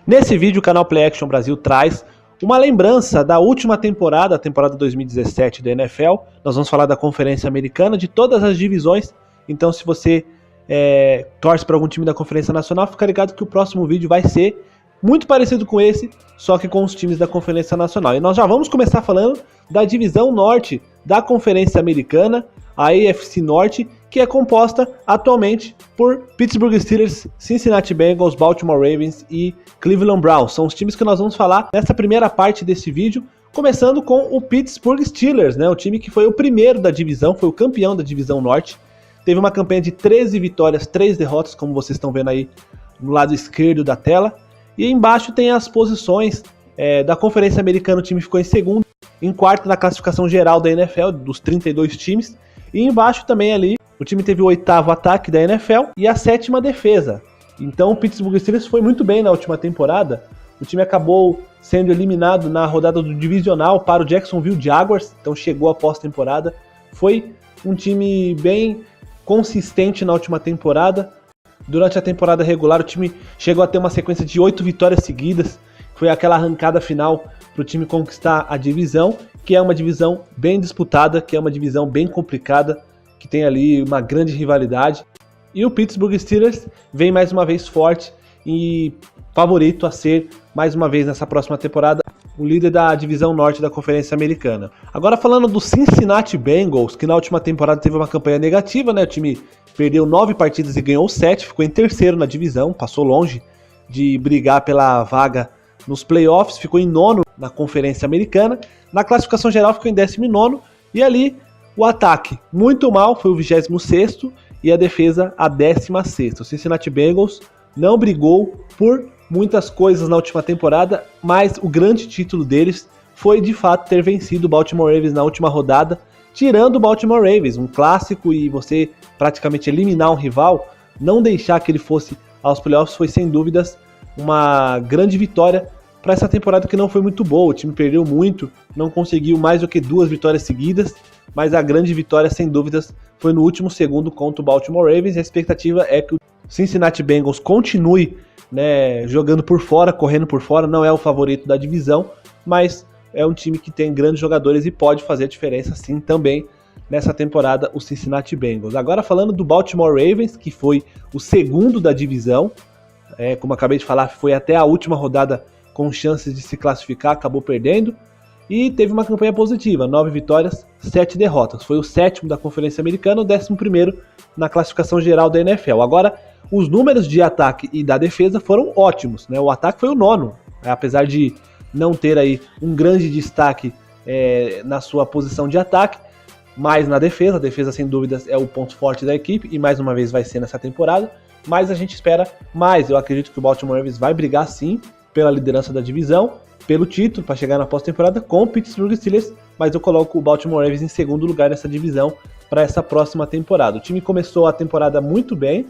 Nesse vídeo, o canal Play Action Brasil traz uma lembrança da última temporada, a temporada 2017 da NFL. Nós vamos falar da Conferência Americana, de todas as divisões. Então, se você torce para algum time da Conferência Nacional, fica ligado que o próximo vídeo vai ser muito parecido com esse, só que com os times da Conferência Nacional. E nós já vamos começar falando da divisão norte da Conferência Americana, a AFC Norte, que é composta atualmente por Pittsburgh Steelers, Cincinnati Bengals, Baltimore Ravens e Cleveland Browns. São os times que nós vamos falar nessa primeira parte desse vídeo, começando com o Pittsburgh Steelers, né? O time que foi o primeiro da divisão, foi o campeão da divisão norte. Teve uma campanha de 13 vitórias, 3 derrotas, como vocês estão vendo aí no lado esquerdo da tela. E embaixo tem as posições da Conferência Americana. O time ficou em segundo, em quarto na classificação geral da NFL, dos 32 times. E embaixo também ali, o time teve o 8º ataque da NFL e a 7ª defesa. Então o Pittsburgh Steelers foi muito bem na última temporada. O time acabou sendo eliminado na rodada do divisional para o Jacksonville Jaguars. Então chegou a pós-temporada. Foi um time bem consistente na última temporada. Durante a temporada regular, o time chegou a ter uma sequência de 8 vitórias seguidas. Foi aquela arrancada final para o time conquistar a divisão, que é uma divisão bem disputada, que é uma divisão bem complicada, que tem ali uma grande rivalidade. E o Pittsburgh Steelers vem mais uma vez forte e favorito a ser, mais uma vez nessa próxima temporada, o líder da divisão norte da Conferência Americana. Agora falando do Cincinnati Bengals, que na última temporada teve uma campanha negativa, né? O time perdeu 9 partidas e ganhou 7, ficou em terceiro na divisão, passou longe de brigar pela vaga nos playoffs, ficou em nono na Conferência Americana. Na classificação geral ficou em 19º, e ali o ataque muito mal, foi o 26º, e a defesa a 16ª. O Cincinnati Bengals não brigou por muitas coisas na última temporada, mas o grande título deles foi de fato ter vencido o Baltimore Ravens na última rodada, tirando o Baltimore Ravens, um clássico, e você praticamente eliminar um rival, não deixar que ele fosse aos playoffs, foi sem dúvidas uma grande vitória para essa temporada que não foi muito boa. O time perdeu muito, não conseguiu mais do que 2 vitórias seguidas, mas a grande vitória, sem dúvidas, foi no último segundo contra o Baltimore Ravens. A expectativa é que o Cincinnati Bengals continue, né, jogando por fora, correndo por fora. Não é o favorito da divisão, mas é um time que tem grandes jogadores e pode fazer a diferença sim também nessa temporada, o Cincinnati Bengals. Agora falando do Baltimore Ravens, que foi o segundo da divisão, como acabei de falar, foi até a última rodada com chances de se classificar, acabou perdendo, e teve uma campanha positiva, 9 vitórias, 7 derrotas. Foi o 7º da Conferência Americana, o 11º na classificação geral da NFL. Agora, os números de ataque e da defesa foram ótimos, né? O ataque foi o 9º, apesar de não ter aí um grande destaque na sua posição de ataque, mas na defesa. A defesa, sem dúvidas, é o ponto forte da equipe, e mais uma vez vai ser nessa temporada, mas a gente espera mais. Eu acredito que o Baltimore Ravens vai brigar sim pela liderança da divisão, pelo título, para chegar na pós-temporada com o Pittsburgh Steelers, mas eu coloco o Baltimore Ravens em segundo lugar nessa divisão para essa próxima temporada. O time começou a temporada muito bem.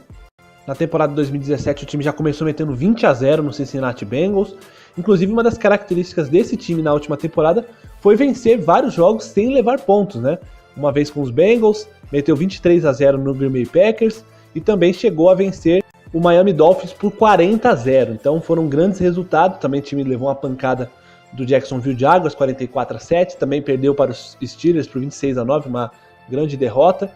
Na temporada 2017 o time já começou metendo 20-0 no Cincinnati Bengals. Inclusive, uma das características desse time na última temporada foi vencer vários jogos sem levar pontos, né? Uma vez com os Bengals, meteu 23-0 no Green Bay Packers e também chegou a vencer o Miami Dolphins por 40-0. Então foram grandes resultados. Também o time levou uma pancada do Jacksonville Jaguars, 44-7. Também perdeu para os Steelers por 26-9, uma grande derrota.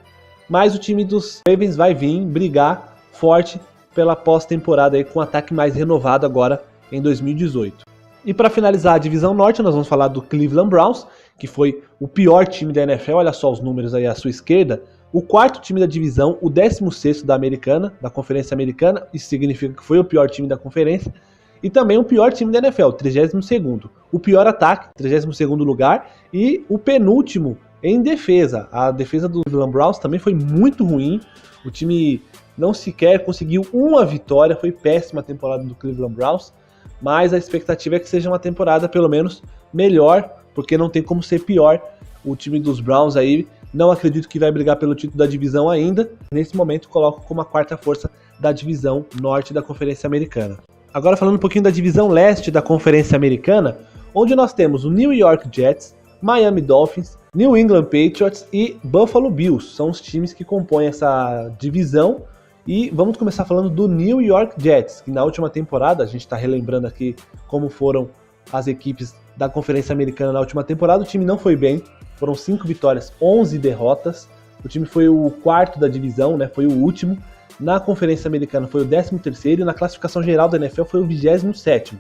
Mas o time dos Ravens vai vir brigar forte pela pós-temporada aí, com um ataque mais renovado agora em 2018. E para finalizar a divisão norte, nós vamos falar do Cleveland Browns, que foi o pior time da NFL. Olha só os números aí à sua esquerda. O 4º time da divisão, o 16º da americana, da Conferência Americana. Isso significa que foi o pior time da conferência. E também o pior time da NFL, 32º. O pior ataque, 32º lugar. E o penúltimo em defesa. A defesa do Cleveland Browns também foi muito ruim. O time não sequer conseguiu uma vitória. Foi péssima a temporada do Cleveland Browns. Mas a expectativa é que seja uma temporada pelo menos melhor, porque não tem como ser pior. O time dos Browns aí, não acredito que vai brigar pelo título da divisão ainda. Nesse momento coloco como a 4ª força da divisão norte da Conferência Americana. Agora falando um pouquinho da divisão leste da Conferência Americana, onde nós temos o New York Jets, Miami Dolphins, New England Patriots e Buffalo Bills. São os times que compõem essa divisão E vamos começar falando do New York Jets, que na última temporada, a gente está relembrando aqui como foram as equipes da Conferência Americana na última temporada, o time não foi bem, foram 5 vitórias, 11 derrotas, o time foi o quarto da divisão, né, foi o último, na Conferência Americana foi o 13º e na classificação geral da NFL foi o 27º.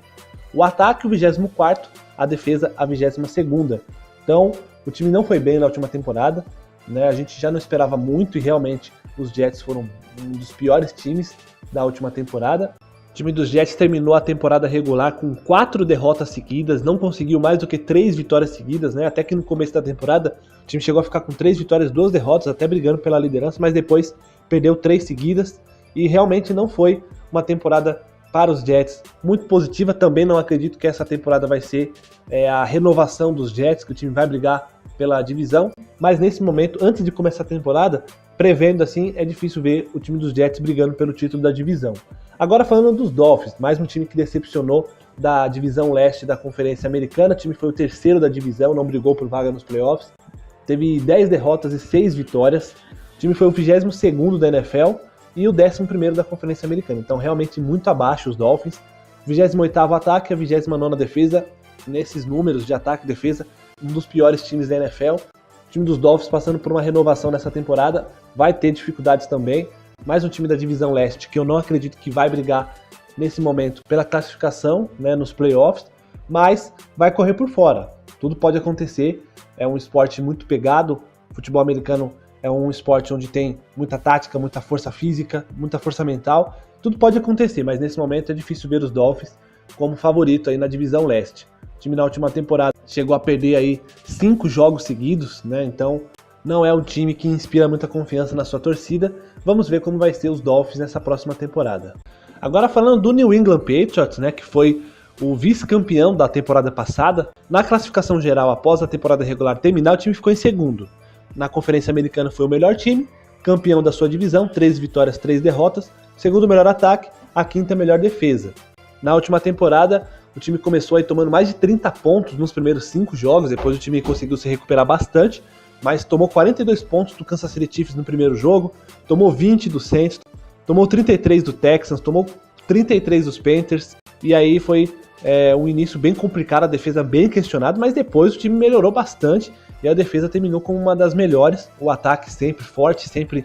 O ataque o 24º, a defesa a 22ª. Então, o time não foi bem na última temporada, né? A gente já não esperava muito e realmente os Jets foram um dos piores times da última temporada. O time dos Jets terminou a temporada regular com 4 derrotas seguidas, não conseguiu mais do que 3 vitórias seguidas, né? Até que no começo da temporada o time chegou a ficar com 3 vitórias, 2 derrotas, até brigando pela liderança, mas depois perdeu 3 seguidas e realmente não foi uma temporada para os Jets muito positiva. Também não acredito que essa temporada vai ser a renovação dos Jets, que o time vai brigar pela divisão, mas nesse momento, antes de começar a temporada, prevendo assim, é difícil ver o time dos Jets brigando pelo título da divisão. Agora falando dos Dolphins, mais um time que decepcionou da divisão leste da Conferência Americana, o time foi o terceiro da divisão, não brigou por vaga nos playoffs, teve 10 derrotas e 6 vitórias, o time foi o 22º da NFL e o 11º da Conferência Americana, então realmente muito abaixo os Dolphins, 28º ataque, a 29ª defesa, nesses números de ataque e defesa, um dos piores times da NFL. O time dos Dolphins passando por uma renovação nessa temporada, vai ter dificuldades também, mais um time da divisão leste que eu não acredito que vai brigar nesse momento pela classificação, né, nos playoffs, mas vai correr por fora, tudo pode acontecer, é um esporte muito pegado, o futebol americano é um esporte onde tem muita tática, muita força física, muita força mental, tudo pode acontecer, mas nesse momento é difícil ver os Dolphins como favorito aí na divisão leste. O time na última temporada chegou a perder aí 5 jogos seguidos, né? Então não é um time que inspira muita confiança na sua torcida. Vamos ver como vai ser os Dolphins nessa próxima temporada. Agora falando do New England Patriots, né, que foi o vice-campeão da temporada passada, na classificação geral após a temporada regular terminar, o time ficou em segundo. Na Conferência Americana foi o melhor time, campeão da sua divisão, 3 vitórias, 3 derrotas, segundo melhor ataque, a quinta melhor defesa. Na última temporada, o time começou aí tomando mais de 30 pontos nos primeiros 5 jogos, depois o time conseguiu se recuperar bastante, mas tomou 42 pontos do Kansas City Chiefs no primeiro jogo, tomou 20 do Saints, tomou 33 do Texans, tomou 33 dos Panthers, e aí foi um início bem complicado, a defesa bem questionada, mas depois o time melhorou bastante e a defesa terminou como uma das melhores, o ataque sempre forte, sempre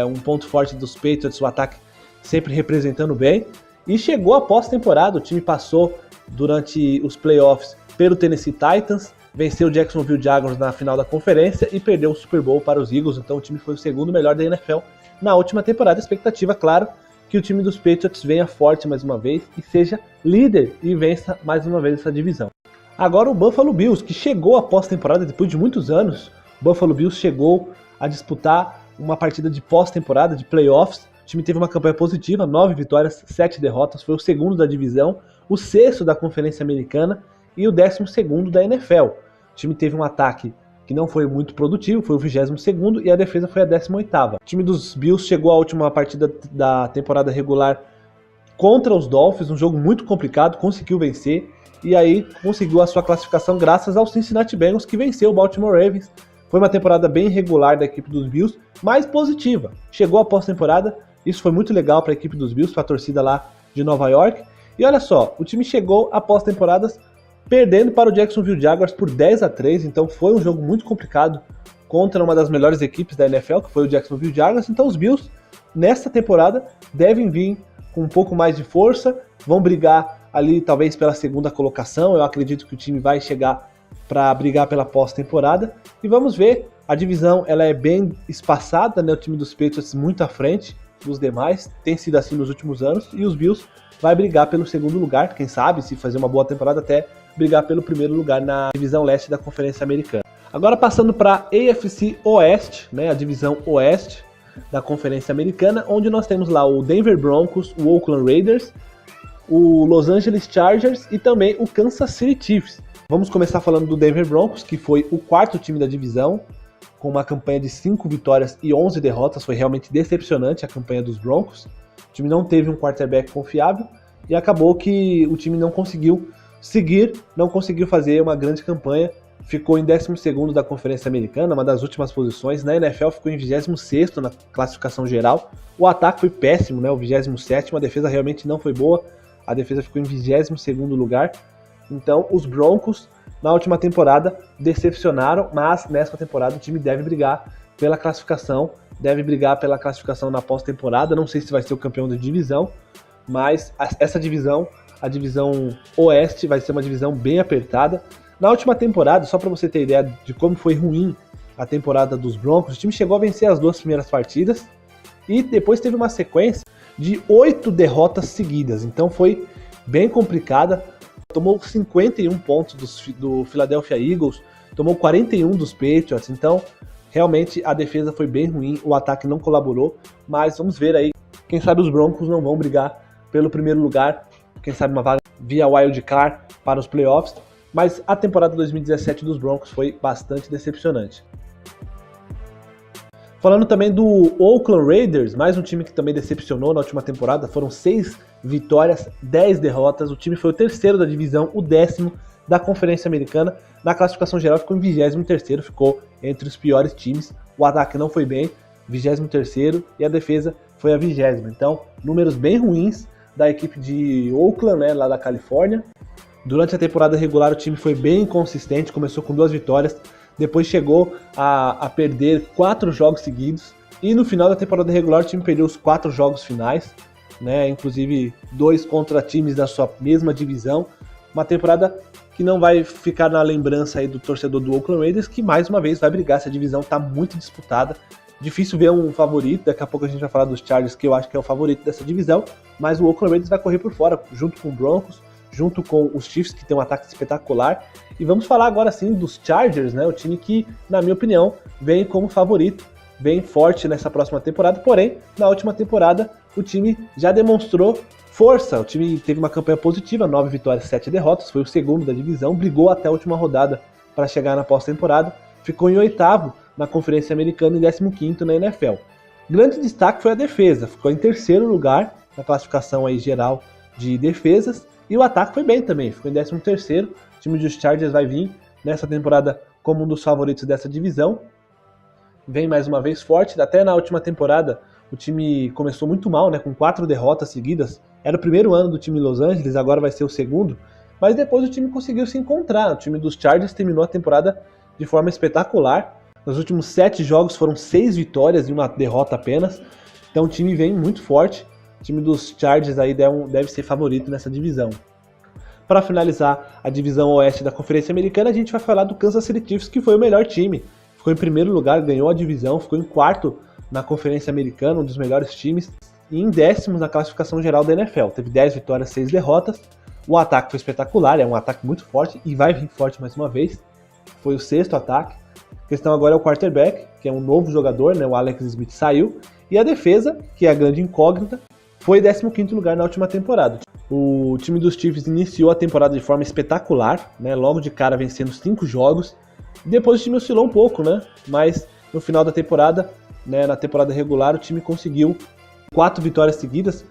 um ponto forte dos Patriots, o ataque sempre representando bem, e chegou a pós-temporada, o time passou durante os playoffs pelo Tennessee Titans, venceu o Jacksonville Jaguars na final da conferência e perdeu o Super Bowl para os Eagles, então o time foi o segundo melhor da NFL na última temporada. A expectativa, claro, que o time dos Patriots venha forte mais uma vez e seja líder e vença mais uma vez essa divisão. Agora o Buffalo Bills, que chegou a pós-temporada depois de muitos anos, o Buffalo Bills chegou a disputar uma partida de pós-temporada, de playoffs. O time teve uma campanha positiva, 9 vitórias, 7 derrotas, foi o segundo da divisão, o sexto da Conferência Americana e o 12º da NFL. O time teve um ataque que não foi muito produtivo, foi o 22º e a defesa foi a 18ª. O time dos Bills chegou à última partida da temporada regular contra os Dolphins, um jogo muito complicado, conseguiu vencer e aí conseguiu a sua classificação graças ao Cincinnati Bengals, que venceu o Baltimore Ravens. Foi uma temporada bem irregular da equipe dos Bills, mas positiva. Chegou a pós-temporada, isso foi muito legal para a equipe dos Bills, para a torcida lá de Nova York. E olha só, o time chegou a pós-temporadas perdendo para o Jacksonville Jaguars por 10-3, então foi um jogo muito complicado contra uma das melhores equipes da NFL, que foi o Jacksonville Jaguars. Então os Bills, nesta temporada, devem vir com um pouco mais de força, vão brigar ali talvez pela segunda colocação. Eu acredito que o time vai chegar para brigar pela pós-temporada, e vamos ver, a divisão ela é bem espaçada, né? O time dos Patriots muito à frente dos demais, tem sido assim nos últimos anos, e os Bills vai brigar pelo segundo lugar, quem sabe, se fazer uma boa temporada, até brigar pelo primeiro lugar na divisão leste da Conferência Americana. Agora passando para a AFC Oeste, né, a divisão oeste da Conferência Americana, onde nós temos lá o Denver Broncos, o Oakland Raiders, o Los Angeles Chargers e também o Kansas City Chiefs. Vamos começar falando do Denver Broncos, que foi o quarto time da divisão, com uma campanha de 5 vitórias e 11 derrotas, foi realmente decepcionante a campanha dos Broncos. O time não teve um quarterback confiável e acabou que o time não conseguiu seguir, não conseguiu fazer uma grande campanha ficou em 12º da Conferência Americana, uma das últimas posições. Na NFL ficou em 26º na classificação geral. O ataque foi péssimo, né? O 27º, a defesa realmente não foi boa. A defesa ficou em 22º lugar. Então, os Broncos, na última temporada, decepcionaram, mas nessa temporada o time deve brigar pela classificação na pós-temporada. Não sei se vai ser o campeão da divisão, mas essa divisão, a divisão Oeste, vai ser uma divisão bem apertada. Na última temporada, só para você ter ideia de como foi ruim a temporada dos Broncos, o time chegou a vencer as 2 primeiras partidas e depois teve uma sequência de 8 derrotas seguidas. Então foi bem complicada. Tomou 51 pontos do Philadelphia Eagles, tomou 41 dos Patriots. Então, realmente, a defesa foi bem ruim, o ataque não colaborou. Mas vamos ver aí, quem sabe os Broncos não vão brigar pelo primeiro lugar. Quem sabe uma vaga via Wild Card para os playoffs. Mas a temporada 2017 dos Broncos foi bastante decepcionante. Falando também do Oakland Raiders, mais um time que também decepcionou na última temporada, foram 6 vitórias, 10 derrotas, o time foi o 3º da divisão, o 10º da Conferência Americana, na classificação geral ficou em 23º, ficou entre os piores times, o ataque não foi bem, 23º, e a defesa foi a 20ª, então números bem ruins da equipe de Oakland, né, lá da Califórnia. Durante a temporada regular o time foi bem inconsistente, começou com 2 vitórias, depois chegou a perder 4 jogos seguidos. E no final da temporada regular o time perdeu os 4 jogos finais, né? Inclusive 2 contra times da sua mesma divisão. Uma temporada que não vai ficar na lembrança aí do torcedor do Oakland Raiders, que mais uma vez vai brigar. Essa divisão está muito disputada. Difícil ver um favorito, daqui a pouco a gente vai falar dos Chargers, que eu acho que é o favorito dessa divisão. Mas o Oakland Raiders vai correr por fora, junto com o Broncos, junto com os Chiefs, que tem um ataque espetacular. E vamos falar agora sim dos Chargers, né? O time que, na minha opinião, vem como favorito, bem forte nessa próxima temporada. Porém, na última temporada, o time já demonstrou força. O time teve uma campanha positiva, 9 vitórias, 7 derrotas, foi o 2º da divisão, brigou até a última rodada para chegar na pós-temporada, ficou em 8º na Conferência Americana e 15º na NFL. Grande destaque foi a defesa, ficou em 3º lugar na classificação aí geral de defesas. E o ataque foi bem também, ficou em 13º. O time dos Chargers vai vir nessa temporada como um dos favoritos dessa divisão. Vem mais uma vez forte. Até na última temporada o time começou muito mal, né, com 4 derrotas seguidas. Era o primeiro ano do time de Los Angeles, agora vai ser o 2º. Mas depois o time conseguiu se encontrar. O time dos Chargers terminou a temporada de forma espetacular. Nos últimos 7 jogos foram 6 vitórias e 1 derrota apenas. Então o time vem muito forte. O time dos Chargers aí deve ser favorito nessa divisão. Para finalizar a divisão Oeste da Conferência Americana, a gente vai falar do Kansas City Chiefs, que foi o melhor time. Ficou em primeiro lugar, ganhou a divisão, ficou em 4º na Conferência Americana, um dos melhores times, e em 10º na classificação geral da NFL. Teve 10 vitórias, 6 derrotas. O ataque foi espetacular, é um ataque muito forte e vai vir forte mais uma vez. Foi o 6º ataque. A questão agora é o quarterback, que é um novo jogador, né? O Alex Smith saiu. E a defesa, que é a grande incógnita, foi 15º lugar na última temporada. O time dos Chiefs iniciou a temporada de forma espetacular, né? Logo de cara vencendo 5 jogos. Depois o time oscilou um pouco, né? Mas no final da temporada, né, na temporada regular, o time conseguiu 4 vitórias seguidas.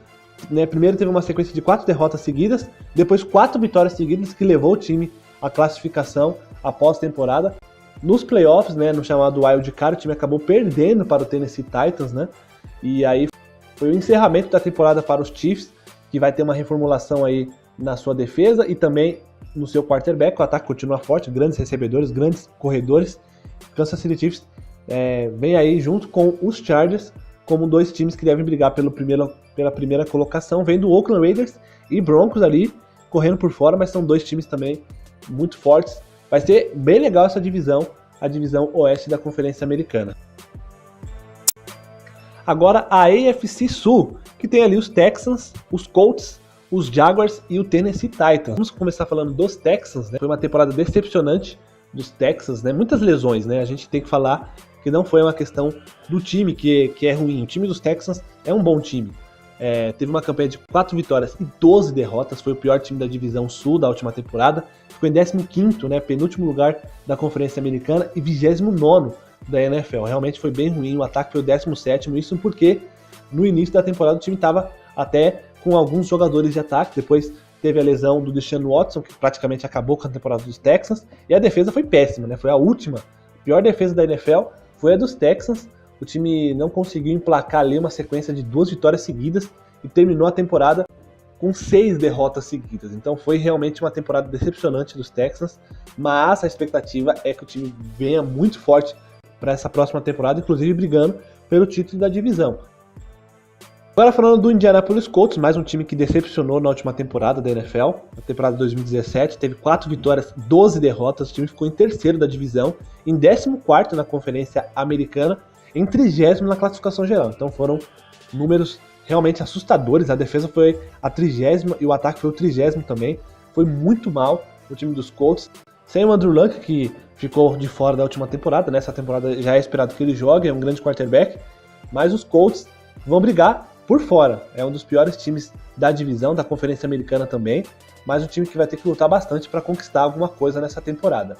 Né? Primeiro teve uma sequência de 4 derrotas seguidas, depois 4 vitórias seguidas, que levou o time à classificação após temporada. Nos playoffs, né, no chamado Wild Card, o time acabou perdendo para o Tennessee Titans, né? E aí foi o encerramento da temporada para os Chiefs, que vai ter uma reformulação aí na sua defesa e também no seu quarterback. O ataque continua forte, grandes recebedores, grandes corredores. Kansas City Chiefs vem aí junto com os Chargers como 2 times que devem brigar pela primeira colocação. Vem do Oakland Raiders e Broncos ali correndo por fora, mas são 2 times também muito fortes. Vai ser bem legal essa divisão, a divisão Oeste da Conferência Americana. Agora a AFC Sul, que tem ali os Texans, os Colts, os Jaguars e o Tennessee Titans. Vamos começar falando dos Texans, né? Foi uma temporada decepcionante dos Texans, né? Muitas lesões, né? A gente tem que falar que não foi uma questão do time que é ruim. O time dos Texans é um bom time. Teve uma campanha de 4 vitórias e 12 derrotas, foi o pior time da divisão Sul da última temporada. Ficou em 15º, né? Penúltimo lugar da Conferência Americana e 29º da NFL. Realmente foi bem ruim, o ataque foi o 17º, isso porque no início da temporada o time estava até com alguns jogadores de ataque, depois teve a lesão do Deshaun Watson, que praticamente acabou com a temporada dos Texans, e a defesa foi péssima, né? Foi a última. A pior defesa da NFL foi a dos Texans. O time não conseguiu emplacar ali uma sequência de 2 vitórias seguidas e terminou a temporada com 6 derrotas seguidas. Então foi realmente uma temporada decepcionante dos Texans, mas a expectativa é que o time venha muito forte para essa próxima temporada, inclusive brigando pelo título da divisão. Agora falando do Indianapolis Colts, mais um time que decepcionou na última temporada da NFL, na temporada de 2017, teve 4 vitórias, 12 derrotas, o time ficou em terceiro da divisão, em 14º na Conferência Americana, em 30º na classificação geral. Então foram números realmente assustadores. A defesa foi a 30ª e o ataque foi o 30º também. Foi muito mal o time dos Colts. Sem o Andrew Luck, que ficou de fora da última temporada, nessa temporada já é esperado que ele jogue, é um grande quarterback, mas os Colts vão brigar por fora. É um dos piores times da divisão, da Conferência Americana também, mas um time que vai ter que lutar bastante para conquistar alguma coisa nessa temporada.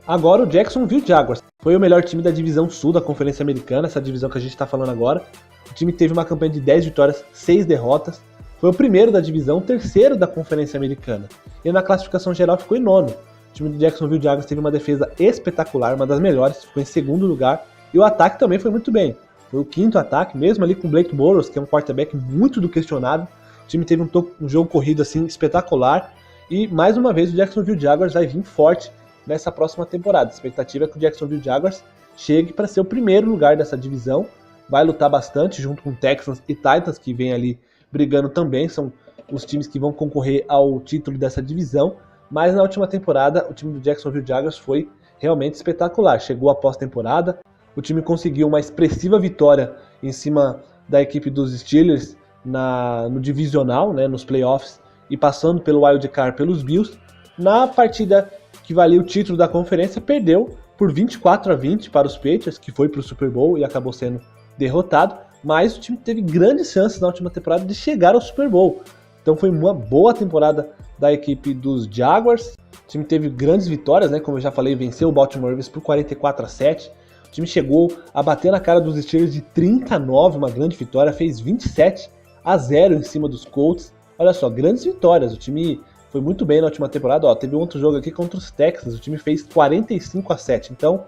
Agora o Jacksonville Jaguars foi o melhor time da divisão sul da Conferência Americana, essa divisão que a gente está falando agora. O time teve uma campanha de 10 vitórias, 6 derrotas. Foi o primeiro da divisão, o terceiro da Conferência Americana. E na classificação geral ficou em nono. O time do Jacksonville Jaguars teve uma defesa espetacular, uma das melhores, ficou em segundo lugar. E o ataque também foi muito bem. Foi o 5º ataque, mesmo ali com o Blake Bortles, que é um quarterback muito do questionável. O time teve um jogo corrido assim espetacular. E mais uma vez o Jacksonville Jaguars vai vir forte nessa próxima temporada. A expectativa é que o Jacksonville Jaguars chegue para ser o primeiro lugar dessa divisão. Vai lutar bastante junto com Texans e Titans, que vem ali brigando também. São os times que vão concorrer ao título dessa divisão. Mas na última temporada, o time do Jacksonville Jaguars foi realmente espetacular. Chegou à pós-temporada, o time conseguiu uma expressiva vitória em cima da equipe dos Steelers no divisional, né, nos playoffs, e passando pelo Wild Card pelos Bills. Na partida que valia o título da conferência, perdeu por 24-20 para os Patriots, que foi para o Super Bowl e acabou sendo derrotado, mas o time teve grandes chances na última temporada de chegar ao Super Bowl. Então foi uma boa temporada da equipe dos Jaguars. O time teve grandes vitórias, né? Como eu já falei, venceu o Baltimore Ravens por 44-7. O time chegou a bater na cara dos Steelers de 39, uma grande vitória, fez 27-0 em cima dos Colts. Olha só, grandes vitórias. O time foi muito bem na última temporada. Ó, teve um outro jogo aqui contra os Texans, o time fez 45-7. Então,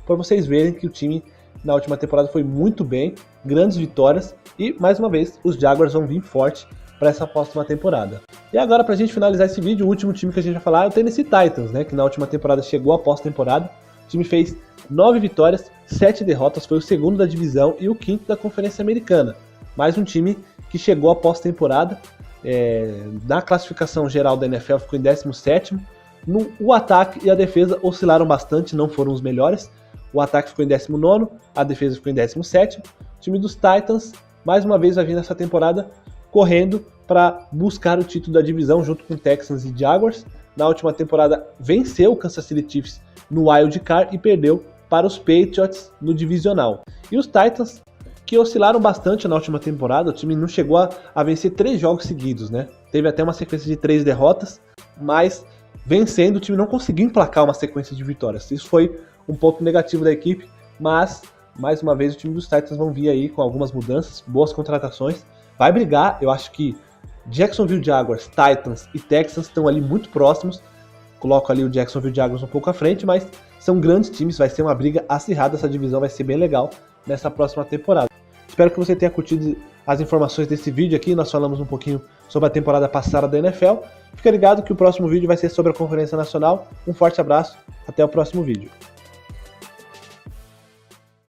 para vocês verem que o time na última temporada foi muito bem, grandes vitórias, e mais uma vez os Jaguars vão vir forte para essa próxima temporada. E agora, para a gente finalizar esse vídeo, o último time que a gente vai falar é o Tennessee Titans, né, que na última temporada chegou à pós-temporada. O time fez 9 vitórias, 7 derrotas, foi o segundo da divisão e o 5º da Conferência Americana. Mais um time que chegou à pós-temporada. Na classificação geral da NFL ficou em 17º. O ataque e a defesa oscilaram bastante, não foram os melhores. O ataque ficou em 19º, a defesa ficou em 17º. O time dos Titans, mais uma vez, vai vir nessa temporada correndo para buscar o título da divisão junto com Texans e Jaguars. Na última temporada venceu o Kansas City Chiefs no Wild Card e perdeu para os Patriots no divisional. E os Titans, que oscilaram bastante na última temporada, o time não chegou a vencer 3 jogos seguidos, né? Teve até uma sequência de 3 derrotas, mas vencendo o time não conseguiu emplacar uma sequência de vitórias. Isso foi um ponto negativo da equipe, mas mais uma vez o time dos Titans vão vir aí com algumas mudanças, boas contratações, vai brigar. Eu acho que Jacksonville Jaguars, Titans e Texans estão ali muito próximos. Coloco ali o Jacksonville Jaguars um pouco à frente, mas são grandes times, vai ser uma briga acirrada, essa divisão vai ser bem legal nessa próxima temporada. Espero que você tenha curtido as informações desse vídeo aqui. Nós falamos um pouquinho sobre a temporada passada da NFL. Fica ligado que o próximo vídeo vai ser sobre a Conferência Nacional. Um forte abraço, até o próximo vídeo.